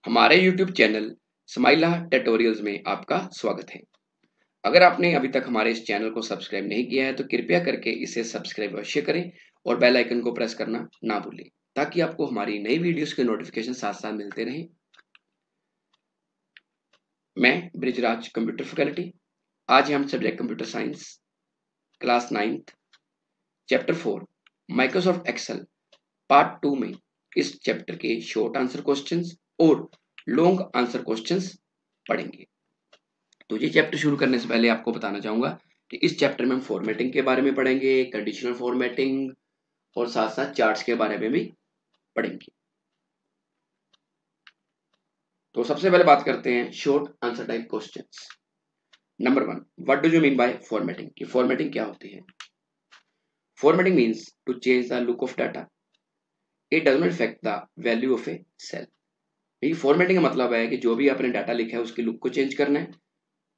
हमारे YouTube channel स्माइला tutorials में आपका स्वागत है। अगर आपने अभी तक हमारे इस चैनल को सब्सक्राइब नहीं किया है तो कृपया करके इसे सब्सक्राइब अवश्य करें और बेल आइकन को प्रेस करना ना भूलें ताकि आपको हमारी नई वीडियोस के नोटिफिकेशन साथ साथ मिलते रहें। मैं ब्रिजराज कंप्यूटर फैकल्टी। आज हम subject computer science class 9th chapter 4 Microsoft Excel part 2 में इस चैप्टर के शॉर्ट आंसर क्वेश्चंस और लॉन्ग आंसर क्वेश्चंस पढ़ेंगे। तो ये चैप्टर शुरू करने से पहले आपको बताना चाहूंगा कि इस चैप्टर में हम फॉर्मेटिंग के बारे में पढ़ेंगे, कंडीशनल फॉर्मेटिंग और साथ साथ चार्ट्स के बारे में भी पढ़ेंगे। तो सबसे पहले बात करते हैं short answer type questions. Number 1, what do you mean by formatting? कि फॉर्मेटिंग क्या होती है? Formatting means to change the look of data, it does not affect the value of a cell. ये फॉर्मेटिंग का मतलब है कि जो भी आपने डाटा लिखा है उसकी लुक को चेंज करना है,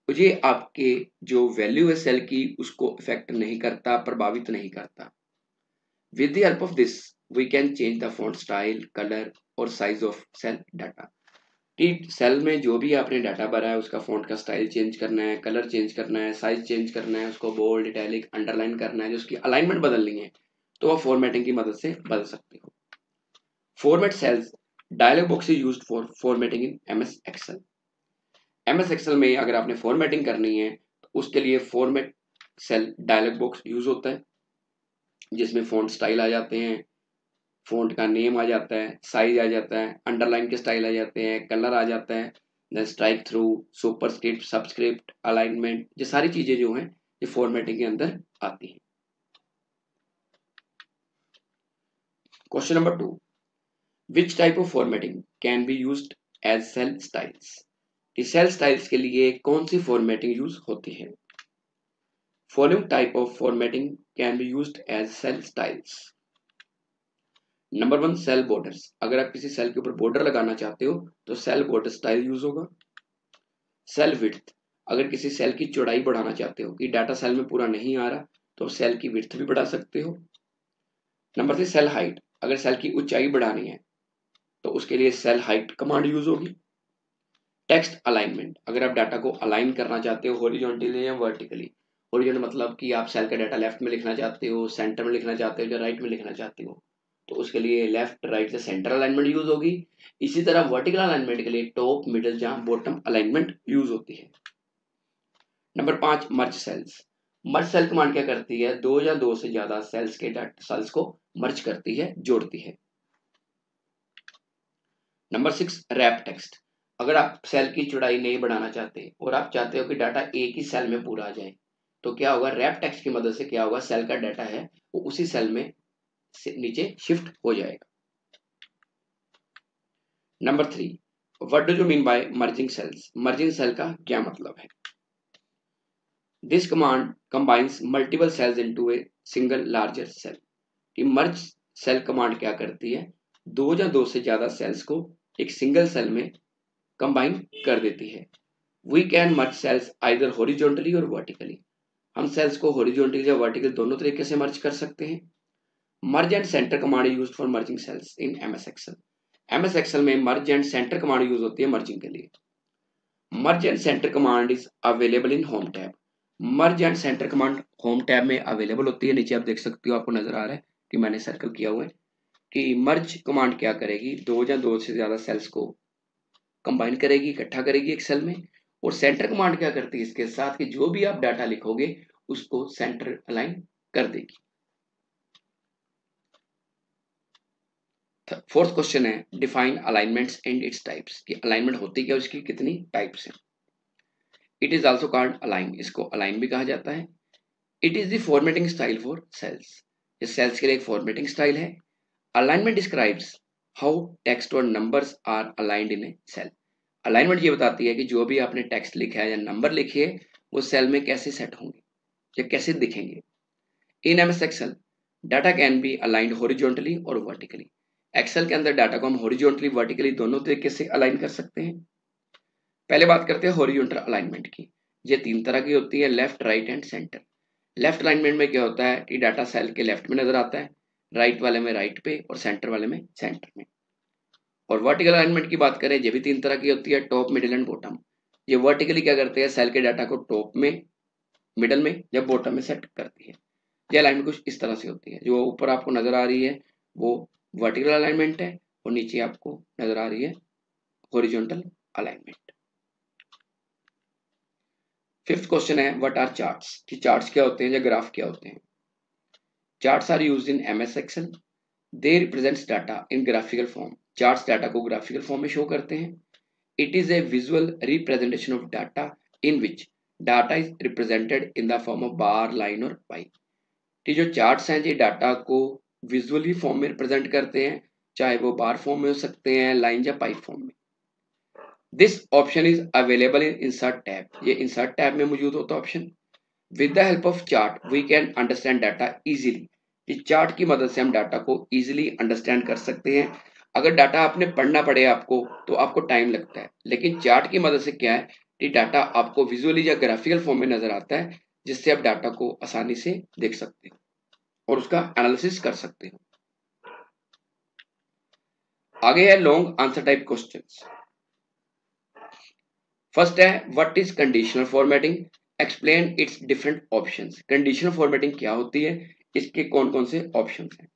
तो ये आपके जो वैल्यू है सेल की उसको इफेक्ट नहीं करता, प्रभावित नहीं करता। With the help of this, we can change the font style, color और size of cell data. कि सेल में जो भी आपने डाटा भरा है उसका फॉन्ट का स्टाइल चेंज करना है, कलर चेंज करना है, साइज चेंज करना है, उसको बोल्ड, इटैलिक, अंडरलाइन करना है, जो उसकी अलाइनमेंट बदलनी है तो आप फॉर्मेटिंग की मदद से बदल सकते हो। Format cells dialog box is used for formatting in MS Excel. MS Excel में अगर आपने फॉर्मेटिंग करनी है तो उसके लिए format cell dialog box use होता है जिसमें फॉन्ट स्टाइल आ जाते हैं, फॉन्ट का नेम आ जाता है, साइज आ जाता है, अंडरलाइन के स्टाइल आ जाते हैं, कलर आ जाता है, then strike through, superscript, subscript, alignment, ये सारी चीजें जो हैं ये फॉर्मेटिंग के अंदर आती हैं। Question number 2, which type of formatting can be used as cell styles? Cell styles के लिए कौन सी फॉर्मेटिंग यूज होती है? Following type of formatting can be used as cell styles. Number 1, cell borders. अगर आप किसी सेल के ऊपर बॉर्डर लगाना चाहते हो तो सेल बॉर्डर स्टाइल यूज होगा। सेल विड्थ, अगर किसी सेल की चौड़ाई बढ़ाना चाहते हो कि डाटा सेल में पूरा नहीं आ रहा तो सेल की विड्थ भी बढ़ा सकते हो। नंबर 3, सेल हाइट, अगर सेल की ऊंचाई बढ़ानी है तो उसके लिए सेल हाइट कमांड यूज होगी। टेक्स्ट अलाइनमेंट, अगर आप डाटा को अलाइन करना चाहते हो हॉरिजॉन्टली या वर्टिकली, हॉरिजॉन्टल मतलब कि आप सेल का डाटा लेफ्ट में लिखना चाहते हो, सेंटर में लिखना चाहते हो या राइट में लिखना चाहते हो तो उसके लिए लेफ्ट राइट से सेंटर अलाइनमेंट यूज होगी। इसी तरह वर्टिकल अलाइनमेंट के लिए टॉप, मिडिल या बॉटम अलाइनमेंट यूज होती है। Number 5, merge cells. मर्ज सेल कमांड क्या करती है? दो या दो से ज्यादा सेल्स के सेल्स को मर्ज करती है, जोड़ती है। Number 6, wrap text. अगर आप सेल की चौड़ाई नहीं बढ़ाना चाहते और आप चाहते हो कि डाटा एक ही सेल में पूरा आ जाए तो क्या होगा? रैप टेक्स्ट की मदद से क्या होगा? सेल का डाटा है वो उसी सेल में से नीचे शिफ्ट हो जाएगा। Number 3, what do you mean by merging cells? Merging cell का क्या मतलब है? This command combines multiple cells into a single larger cell. कि मर्ज सेल कमांड क्या करती है? दो या दो से ज्यादा सेल्स को एक सिंगल सेल में कंबाइन कर देती है। We can merge cells either horizontally और वर्टिकली। हम सेल्स को हॉरिजॉन्टली या वर्टिकल दोनों तरीके से मर्ज कर सकते हैं। Merge and centre command used for merging cells in MS Excel. MS Excel में merge and centre command use होती है मर्जिंग के लिए। Merge and centre command is available in home tab. Merge and centre command home tab में available होती है। नीचे आप देख सकते हो, आपको नजर आ रहा है कि मैंने सर्कल किया हुआ है कि मर्ज कमांड क्या करेगी? दो या दो से ज्यादा सेल्स को कंबाइन करेगी, इकट्ठा करेगी एक सेल में। और सेंटर कमांड क्या करती है इसके साथ? कि जो भी आप डाटा लिखोगे उसको सेंटर अलाइन कर देगी। फोर्थ क्वेश्चन है, define alignments and its types. कि अलाइनमेंट होती क्या, उसकी कितनी टाइप्स हैं? It is also called align, इसको अलाइन भी कहा जाता है। It is the formatting style for cells, ये सेल्स के लिए एक फॉर्मेटिंग स्टाइल है। अलाइनमेंट डिस्क्राइब्स हाउ टेक्स्ट और numbers are aligned in a cell. Alignment ये बताती है कि जो भी आपने टेक्स्ट लिखा है या नंबर लिखे है वो सेल में कैसे सेट होंगे या कैसे दिखेंगे। In MS Excel data can be aligned horizontally और वर्टिकली। एक्सेल के अंदर डाटा को हम हॉरिजॉन्टली, वर्टिकली दोनों तरीके से अलाइन कर सकते हैं। पहले बात करते हैं हॉरिजॉन्टल अलाइनमेंट की। ये तीन तरह की होती है, left, right and centre. Left alignment में क्या होता है कि डाटा सेल के लेफ्ट में नजर आता है, राइट वाले में राइट पे और सेंटर वाले में सेंटर में। और वर्टिकल अलाइनमेंट की बात करें, ये भी 3 तरह की होती है, टॉप, मिडिल एंड बॉटम। ये वर्टिकली क्या करते हैं, सेल के डाटा को टॉप में, मिडल में या बॉटम में सेट करती है। ये अलाइनमेंट कुछ इस तरह से होती है। जो ऊपर आपको नजर आ रही है वो वर्टिकल अलाइनमेंट है और नीचे आपको नजर आ रही है हॉरिजॉन्टल अलाइनमेंट। फिफ्थ क्वेश्चन है व्हाट आर चार्ट्स, कि चार्ट्स क्या होते हैं या ग्राफ क्या होते हैं। Charts are used in MS Excel, they represents data in graphical form. Charts data को ग्राफिकल फॉर्म में शो करते हैं। It is a visual representation of data in which data is represented in the form of bar, line और pie. कि जो charts हैं ये data को विजुअली फॉर्म में रिप्रेजेंट करते हैं, चाहे वो बार फॉर्म में हो सकते हैं, लाइन या पाई फॉर्म में। This option is available in insert tab, ये इंसर्ट टैब में मौजूद होता है option. With the help of chart we can understand data easily, इस चार्ट की मदद से हम डाटा को इजीली अंडरस्टैंड कर सकते हैं। अगर डाटा आपने पढ़ना पड़े आपको तो आपको टाइम लगता है, लेकिन चार्ट की मदद से क्या है कि डाटा आपको विजुअली या ग्राफिकल फॉर्म में नजर आता है, जिससे आप डाटा को आसानी से देख सकते हो और उसका एनालिसिस कर सकते हो। आगे है long answer type questions. First है what is conditional formatting, explain its different options. Conditional formatting क्या होती है, इसके कौन कौन से ऑप्शंस हैं।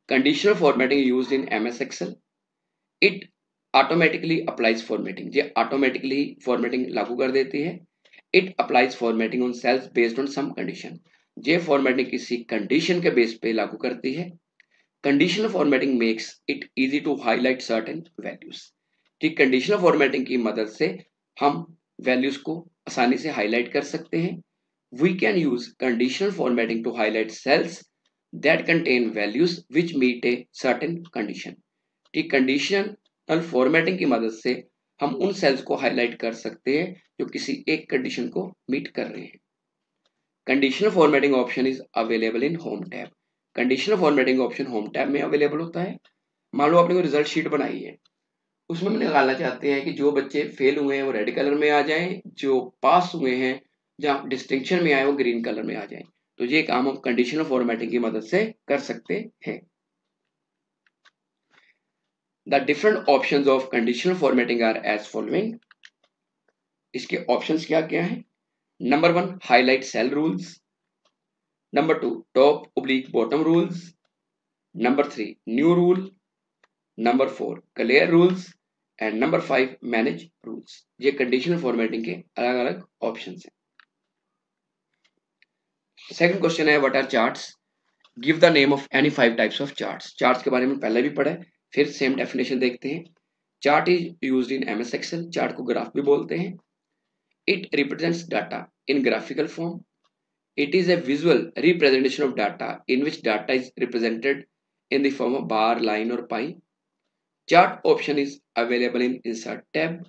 Conditional formatting used in MS Excel, it automatically applies formatting, ये ऑटोमेटिकली फॉर्मेटिंग लागू कर देती है। It applies formatting on cells based on some condition, ये फॉर्मेटिंग किसी कंडीशन के बेस पे लागू करती है। Conditional formatting makes it easy to highlight certain values, कि कंडीशनल फॉर्मेटिंग की मदद से हम वैल्यूज को आसानी से हाईलाइट कर सकते हैं। We can use conditional formatting to highlight cells that contain values which meet a certain condition, कि कंडीशनल फॉर्मेटिंग की मदद से हम उन सेल्स को हाईलाइट कर सकते हैं जो किसी एक कंडीशन को मीट कर रहे हैं। Conditional formatting option is available in home tab, conditional formatting option home tab में अवेलेबल होता है। मान लो आपने कोई रिजल्ट शीट बनाई है, उसमें हम निकालना चाहते हैं कि जो बच्चे फेल हुए हैं वो रेड कलर में आ जाएं, जो पास हुए हैं जहाँ डिस्टिंक्शन में आए वो ग्रीन कलर में आ जाएं। तो ये काम हम कंडीशनल फॉर्मेटिंग की मदद से कर सकते हैं। The different options of conditional formatting are as following, इसके ऑप्शंस क्या क्या हैं। Number 1 highlight cell rules, number 2 top oblique bottom rules, number 3 new rule, number 4 clear rules and number 5 manage rules. ये कंडीशनल फॉर्मेटिंग के अलग अलग options हैं। Second question है what are charts, give the name of any 5 types of charts. Charts के बारे में पहले भी पढ़ा है, फिर सेम डेफिनेशन देखते हैं। Chart is used in MS Excel, chart को ग्राफ भी बोलते हैं। It represents data in graphical form, it is a visual representation of data in which data is represented in the form of bar, line or pie. Chart option is available in insert tab.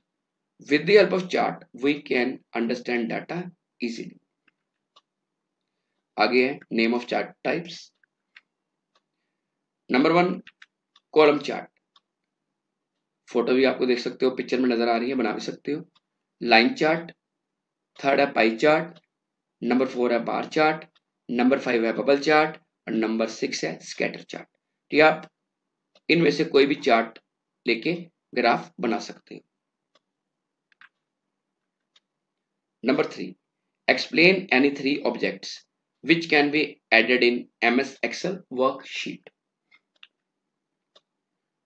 With the help of chart we can understand data easily. आगे है name of chart types. Number 1 column chart, photo भी आपको देख सकते हो, picture में नजर आ रही है, बना भी सकते हो। लाइन चार्ट, थर्ड है पाई चार्ट, नंबर 4 है बार चार्ट, नंबर 5 है बबल चार्ट और नंबर 6 है स्कैटर चार्ट। तो आप इनमें से कोई भी चार्ट लेके ग्राफ बना सकते हो। Number 3 explain any 3 objects which can be added in MS Excel worksheet.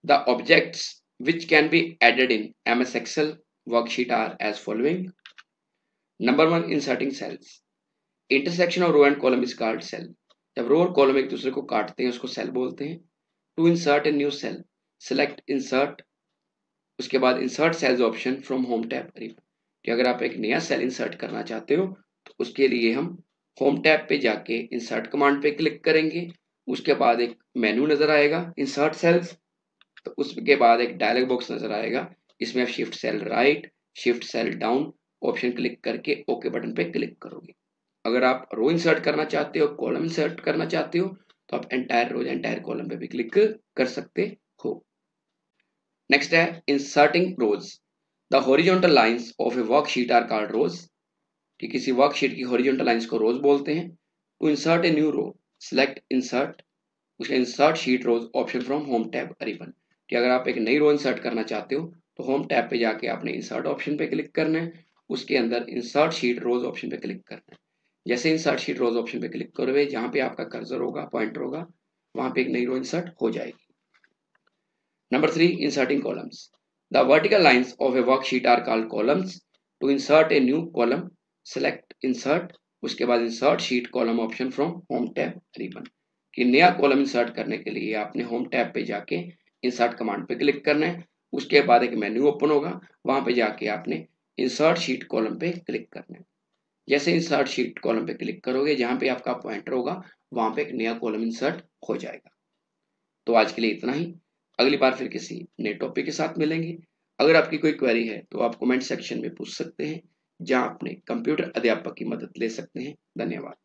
The objects which can be added in MS Excel worksheet are as following. Number 1 inserting cells. Intersection of row and column is called cell. जब रो और column एक दूसरे को काटते हैं उसको cell बोलते हैं। To insert a new cell, select insert, उसके बाद insert cells option from home tab. कि अगर आप एक नया सेल इंसर्ट करना चाहते हो तो उसके लिए हम होम टैब पे जाके इंसर्ट कमांड पे क्लिक करेंगे। उसके बाद एक मेन्यू नजर आएगा इंसर्ट सेल्स, तो उसके बाद एक डायलॉग बॉक्स नजर आएगा, इसमें आप shift cell right, shift cell down option click करके ओके बटन पे क्लिक करोगे। अगर आप रो इंसर्ट करना चाहते हो, कॉलम इंसर्ट करना चाहते हो तो आप एंटायर रो एंटायर कॉलम पे भी क्लिक कर सकते हो। नेक्स्ट है inserting rows. The horizontal lines of a worksheet are called rows, कि किसी वर्कशीट की हॉरिजॉन्टल लाइंस को रोज बोलते हैं। To insert a new row, select insert, उसके insert sheet rows option from home tab ribbon. कि अगर आप एक नई रो इंसर्ट करना चाहते हो तो होम टैब पे जाके आपने इंसर्ट ऑप्शन पे क्लिक करना है, उसके अंदर इंसर्ट शीट रोज ऑप्शन पे क्लिक करना है। जैसे इंसर्ट शीट रोज ऑप्शन पे क्लिक करोगे, जहां पे आपका कर्सर होगा, पॉइंटर होगा, वहां पे एक नई रो इंसर्ट हो जाएगी। Number 3, inserting columns. The vertical lines of a worksheet are called columns. To insert a new column, select insert, उसके बाद insert sheet column option from home tab ribbon। कि नया कॉलम इंसर्ट करने के लिए आपने होम टैब पे जाके इंसर्ट कमांड पे क्लिक करना है, उसके बाद एक मेन्यू ओपन होगा, वहां पे जाके आपने इंसर्ट शीट कॉलम पे क्लिक करना है। जैसे इंसर्ट शीट कॉलम पे क्लिक करोगे, जहां पे आपका पॉइंटर होगा, वहां पे एक नया कॉलम इंसर्ट हो जाएगा। तो आज के लिए इतना ही। अगली बार फिर किसी नए टॉपिक के साथ मिलेंगे। अगर आपकी कोई क्वेरी है तो आप कमेंट सेक्शन में पूछ सकते हैं, जहां अपने कंप्यूटर अध्यापक की मदद ले सकते हैं। धन्यवाद।